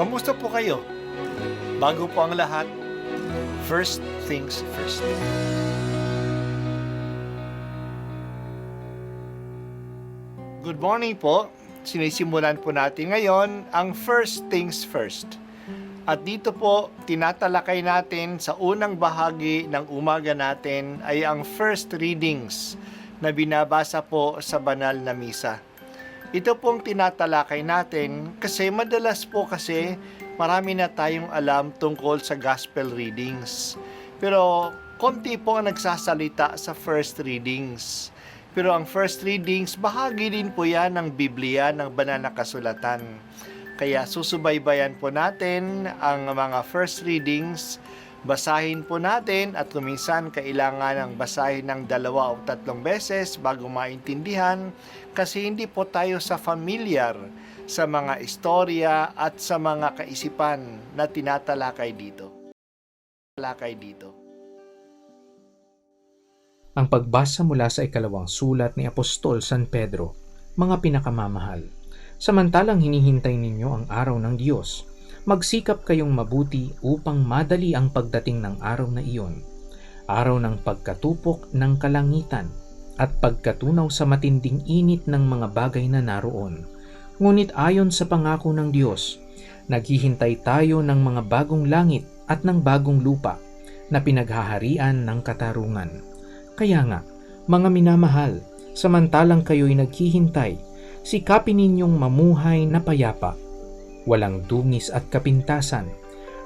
Kamusta po kayo? Bago po ang lahat, first things first. Good morning po. Sinisimulan po natin ngayon ang first things first. At dito po, tinatalakay natin sa unang bahagi ng umaga natin ay ang first readings na binabasa po sa banal na misa. Ito pong tinatalakay natin kasi madalas po kasi marami na tayong alam tungkol sa gospel readings. Pero konti po ang nagsasalita sa first readings. Pero ang first readings, bahagi din po yan ng Biblia, ng banal na kasulatan. Kaya susubaybayan po natin ang mga first readings, basahin po natin at kuminsan kailangan ng basahin ng 2 o 3 beses bago maintindihan kasi hindi po tayo familiar sa mga istorya at sa mga kaisipan na tinatalakay dito. Ang pagbasa mula sa ikalawang sulat ni Apostol San Pedro, mga pinakamamahal. Samantalang hinihintay ninyo ang araw ng Diyos, magsikap kayong mabuti upang madali ang pagdating ng araw na iyon, araw ng pagkatupok ng kalangitan at pagkatunaw sa matinding init ng mga bagay na naroon. Ngunit ayon sa pangako ng Diyos, naghihintay tayo ng mga bagong langit at ng bagong lupa na pinaghaharian ng katarungan. Kaya nga, mga minamahal, samantalang kayo'y naghihintay, sikapin ninyong mamuhay na payapa, walang dungis at kapintasan.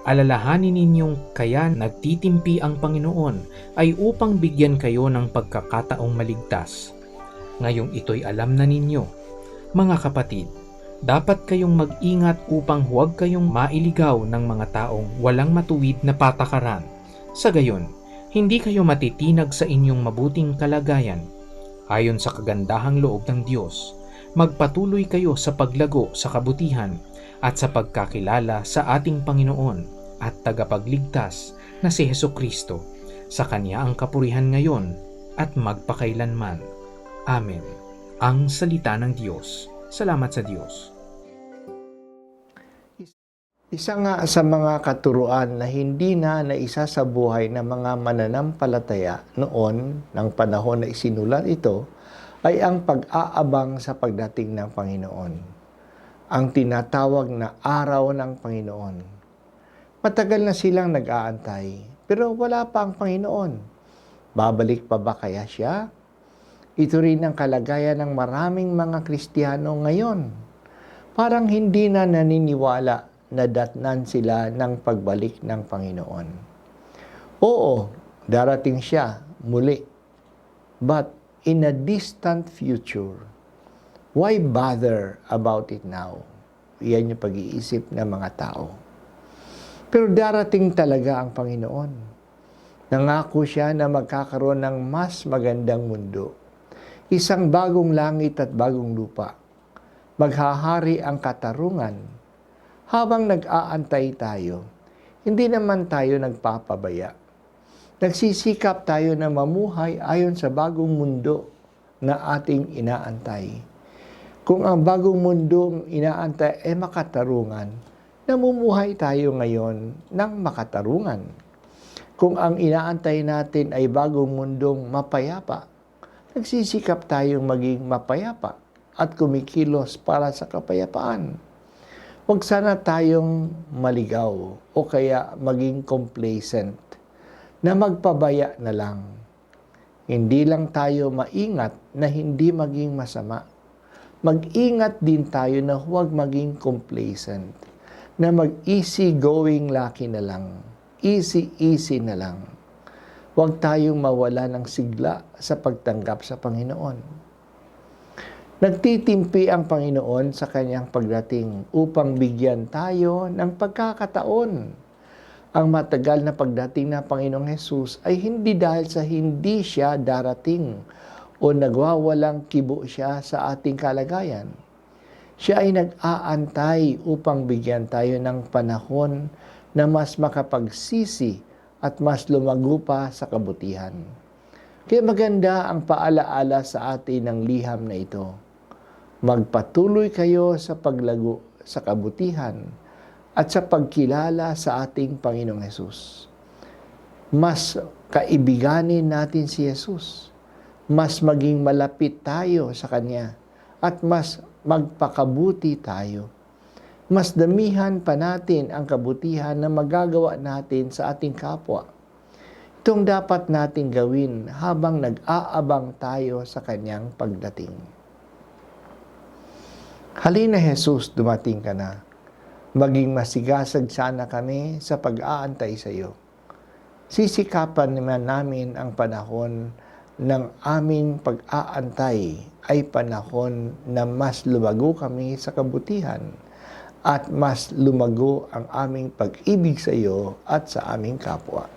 Alalahanin ninyong kaya nagtitimpi ang Panginoon ay upang bigyan kayo ng pagkakataong maligtas. Ngayong ito'y alam na ninyo, mga kapatid, dapat kayong mag-ingat upang huwag kayong mailigaw ng mga taong walang matuwid na patakaran. Sa gayon, hindi kayo matitinag sa inyong mabuting kalagayan. Ayon sa kagandahang loob ng Diyos, magpatuloy kayo sa paglago sa kabutihan at sa pagkakilala sa ating Panginoon at tagapagligtas na si Hesukristo. Sa Kanya ang kapurihan ngayon at magpakailanman. Amen. Ang salita ng Diyos. Salamat sa Diyos. Isa nga sa mga katuruan na hindi na naisa sa buhay ng mga mananampalataya noon ng panahon na isinulat ito ay ang pag-aabang sa pagdating ng Panginoon. Ang tinatawag na araw ng Panginoon. Matagal na silang nag-aantay, pero wala pa ang Panginoon. Babalik pa ba kaya siya? Ito rin ang kalagayan ng maraming mga Kristiyano ngayon. Parang hindi na naniniwala na datnan sila ng pagbalik ng Panginoon. Oo, darating siya muli. But in a distant future, why bother about it now? Yan yung pag-iisip ng mga tao. Pero darating talaga ang Panginoon. Nangako siya na magkakaroon ng mas magandang mundo. Isang bagong langit at bagong lupa. Maghahari ang katarungan. Habang nag-aantay tayo, hindi naman tayo nagpapabaya. Nagsisikap tayo na mamuhay ayon sa bagong mundo na ating inaantay. Kung ang bagong mundong inaantay ay makatarungan, namumuhay tayo ngayon ng makatarungan. Kung ang inaantay natin ay bagong mundong mapayapa, nagsisikap tayong maging mapayapa at kumikilos para sa kapayapaan. Huwag sana tayong maligaw o kaya maging complacent na magpabaya na lang. Hindi lang tayo maingat na hindi maging masama. Mag-ingat din tayo na huwag maging complacent, na mag-easy-going lucky na lang, easy-easy na lang. Huwag tayong mawala ng sigla sa pagtanggap sa Panginoon. Nagtitimpi ang Panginoon sa kanyang pagdating upang bigyan tayo ng pagkakataon. Ang matagal na pagdating ng Panginoong Hesus ay hindi dahil sa hindi siya darating o nagwawalang kibo siya sa ating kalagayan. Siya ay nag-aantay upang bigyan tayo ng panahon na mas makapagsisi at mas lumago pa sa kabutihan. Kaya maganda ang paalaala sa atin ng liham na ito. Magpatuloy kayo sa paglago sa kabutihan at sa pagkilala sa ating Panginoong Hesus. Mas kaibiganin natin si Hesus, mas maging malapit tayo sa Kanya, at mas magpakabuti tayo. Mas damihan pa natin ang kabutihan na magagawa natin sa ating kapwa. Itong dapat nating gawin habang nag-aabang tayo sa Kanyang pagdating. Halina Jesus, dumating ka na. Maging masigasag sana kami sa pag-aantay sa iyo. Sisikapan naman namin ang panahon ng aming pag-aantay ay panahon na mas lumago kami sa kabutihan at mas lumago ang aming pag-ibig sa iyo at sa aming kapwa.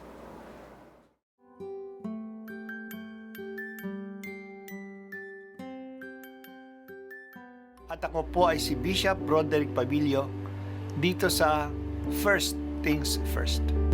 At ako po ay si Bishop Broderick Pabilio dito sa First Things First.